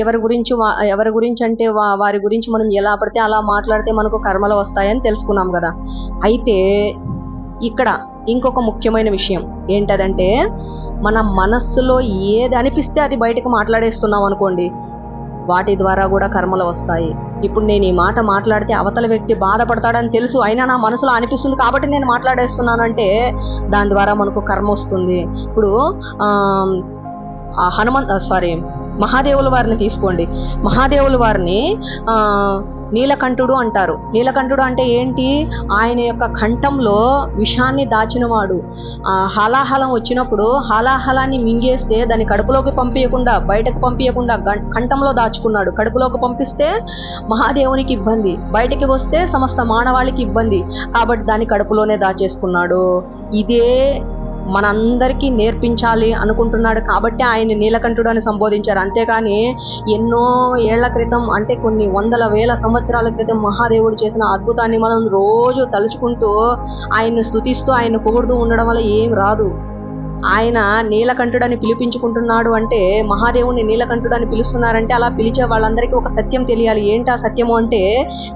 ఎవరి గురించి అంటే వారి గురించి మనం ఎలా పడితే అలా మాట్లాడితే మనకు కర్మలు వస్తాయని తెలుసుకున్నాం కదా. అయితే ఇక్కడ ఇంకొక ముఖ్యమైన విషయం ఏంటదంటే, మన మనస్సులో ఏది అనిపిస్తే అది బయటకు మాట్లాడేస్తున్నాం అనుకోండి, వాటి ద్వారా కూడా కర్మలు వస్తాయి. ఇప్పుడు నేను ఈ మాట మాట్లాడితే అవతల వ్యక్తి బాధపడతాడని తెలుసు, అయినా నా మనసులో అనిపిస్తుంది కాబట్టి నేను మాట్లాడేస్తున్నాను అంటే దాని ద్వారా మనకు కర్మ వస్తుంది. ఇప్పుడు మహాదేవుల వారిని తీసుకోండి. మహాదేవుల వారిని నీలకంఠుడు అంటారు. నీలకంఠుడు అంటే ఏంటి? ఆయన యొక్క కంఠంలో విషాన్ని దాచినవాడు. హాలాహలం వచ్చినప్పుడు హాలాహలాన్ని మింగేస్తే దాన్ని కడుపులోకి పంపించకుండా, బయటకు పంపించకుండా కంఠంలో దాచుకున్నాడు. కడుపులోకి పంపిస్తే మహాదేవునికి ఇబ్బంది, బయటికి వస్తే సమస్త మానవాళికి ఇబ్బంది, కాబట్టి దాన్ని కడుపులోనే దాచేసుకున్నాడు. ఇదే మనందరికీ నేర్పించాలి అనుకుంటున్నాడు కాబట్టి ఆయన నీలకంఠుడు అని సంబోధించారు. అంతేకాని ఎన్నో ఏళ్ల క్రితం, అంటే కొన్ని వందల వేల సంవత్సరాల క్రితం మహాదేవుడు చేసిన అద్భుతాన్ని మనం రోజు తలుచుకుంటూ ఆయన్ని స్తుతిస్తూ ఆయన పొగుడుతూ ఉండడం వల్ల ఏం రాదు. ఆయన నీలకంఠుడని పిలిపించుకుంటున్నాడు అంటే, మహాదేవుని నీలకంఠుడని పిలుస్తున్నారంటే అలా పిలిచే వాళ్ళందరికీ ఒక సత్యం తెలియాలి. ఏంటి ఆ సత్యము అంటే,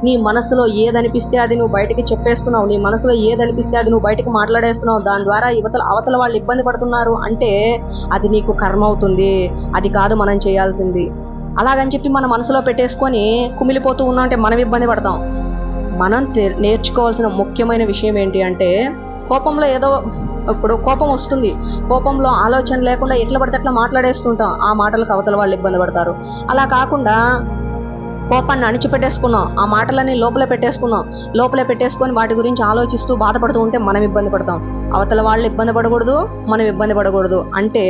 నీ మనసులో ఏదనిపిస్తే అది నువ్వు బయటకి చెప్పేస్తున్నావు, నీ మనసులో ఏదనిపిస్తే అది నువ్వు బయటకు మాట్లాడేస్తున్నావు, దాని ద్వారా అవతల వాళ్ళు ఇబ్బంది పడుతున్నారు అంటే అది నీకు కర్మ అవుతుంది. అది కాదు మనం చేయాల్సింది. అలాగని చెప్పి మన మనసులో పెట్టేసుకొని కుమిలిపోతూ ఉన్నాం అంటే మనం ఇబ్బంది పడతాం. మనం నేర్చుకోవాల్సిన ముఖ్యమైన విషయం ఏంటి అంటే, కోపంలో ఏదో ఇప్పుడు కోపం వస్తుంది, కోపంలో ఆలోచన లేకుండా ఎట్లా పడితే అట్లా మాట్లాడేస్తుంటాం, ఆ మాటలకు అవతల వాళ్ళు ఇబ్బంది పడతారు. అలా కాకుండా కోపాన్ని అణిచిపెట్టేసుకున్నాం, ఆ మాటలని లోపలే పెట్టేసుకొని వాటి గురించి ఆలోచిస్తూ బాధపడుతూ ఉంటే మనం ఇబ్బంది పడతాం. అవతల వాళ్ళు ఇబ్బంది పడకూడదు, మనం ఇబ్బంది పడకూడదు. అంటే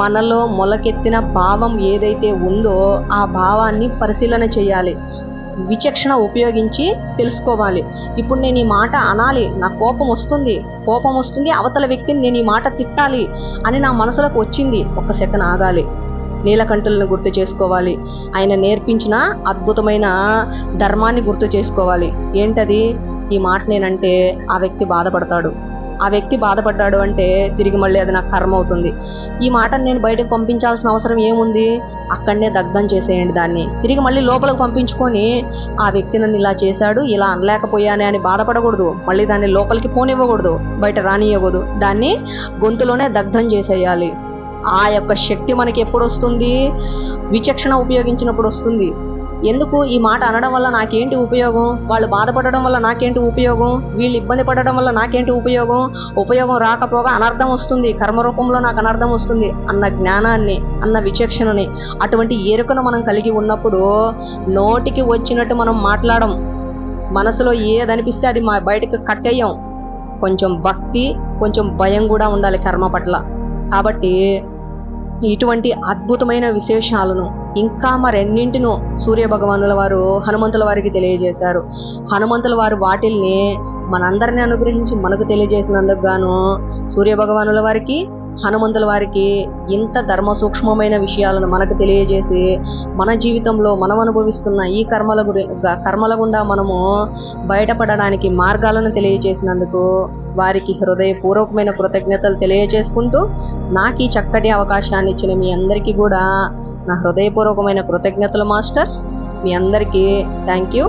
మనలో మొలకెత్తిన భావం ఏదైతే ఉందో ఆ భావాన్ని పరిశీలన చేయాలి, విచక్షణ ఉపయోగించి తెలుసుకోవాలి. ఇప్పుడు నేను ఈ మాట అనాలి, నాకు కోపం వస్తుంది, అవతల వ్యక్తిని నేను ఈ మాట తిట్టాలి అని నా మనసులోకి వచ్చింది, ఒక్క సెకండ్ ఆగాలి, నీలకంఠులను గుర్తు చేసుకోవాలి, ఆయన నేర్పించిన అద్భుతమైన ధర్మాన్ని గుర్తు చేసుకోవాలి. ఏంటది? ఈ మాట నేనంటే ఆ వ్యక్తి బాధపడ్డాడు అంటే తిరిగి మళ్ళీ అది నాకు కర్మ అవుతుంది. ఈ మాటను నేను బయటకు పంపించాల్సిన అవసరం ఏముంది? అక్కడనే దగ్ధం చేసేయండి దాన్ని. తిరిగి మళ్ళీ లోపలికి పంపించుకొని ఆ వ్యక్తి నన్ను ఇలా చేశాడు, ఇలా అనలేకపోయానే అని బాధపడకూడదు, మళ్ళీ దాన్ని లోపలికి పోనివ్వకూడదు, బయట రానియకూడదు, దాన్ని గొంతులోనే దగ్ధం చేసేయాలి. ఆ యొక్క శక్తి మనకి ఎప్పుడు వస్తుంది? విచక్షణ ఉపయోగించినప్పుడు వస్తుంది. ఎందుకు ఈ మాట అనడం వల్ల నాకేంటి ఉపయోగం, వాళ్ళు బాధపడడం వల్ల నాకేంటి ఉపయోగం, వీళ్ళు ఇబ్బంది పడడం వల్ల నాకేంటి ఉపయోగం రాకపోగా అనర్థం వస్తుంది, కర్మరూపంలో నాకు అనర్థం వస్తుంది అన్న జ్ఞానాన్ని, అన్న విచక్షణని, అటువంటి ఎరుకను మనం కలిగి ఉన్నప్పుడు నోటికి వచ్చినట్టు మనం మాట్లాడం, మనసులో ఏదనిపిస్తే అది బయటకు కట్టేయం. కొంచెం భక్తి, కొంచెం భయం కూడా ఉండాలి కర్మ పట్ల. కాబట్టి ఇటువంటి అద్భుతమైన విశేషాలను ఇంకా మరెన్నింటినో సూర్యభగవానుల వారు హనుమంతుల వారికి తెలియజేశారు. హనుమంతుల వారు వాటిల్ని మనందరినీ అనుగ్రహించి మనకు తెలియజేసినందుకు గాను సూర్యభగవానుల వారికి, హనుమంతుల వారికి ఇంత ధర్మ సూక్ష్మమైన విషయాలను మనకు తెలియజేసి మన జీవితంలో మనం అనుభవిస్తున్న ఈ కర్మల గుండా మనము బయటపడడానికి మార్గాలను తెలియజేసినందుకు వారికి హృదయపూర్వకమైన కృతజ్ఞతలు తెలియజేసుకుంటూ, నాకు ఈ చక్కటి అవకాశాన్ని ఇచ్చిన మీ అందరికీ కూడా నా హృదయపూర్వకమైన కృతజ్ఞతలు మాస్టర్స్. మీ అందరికీ థ్యాంక్ యూ.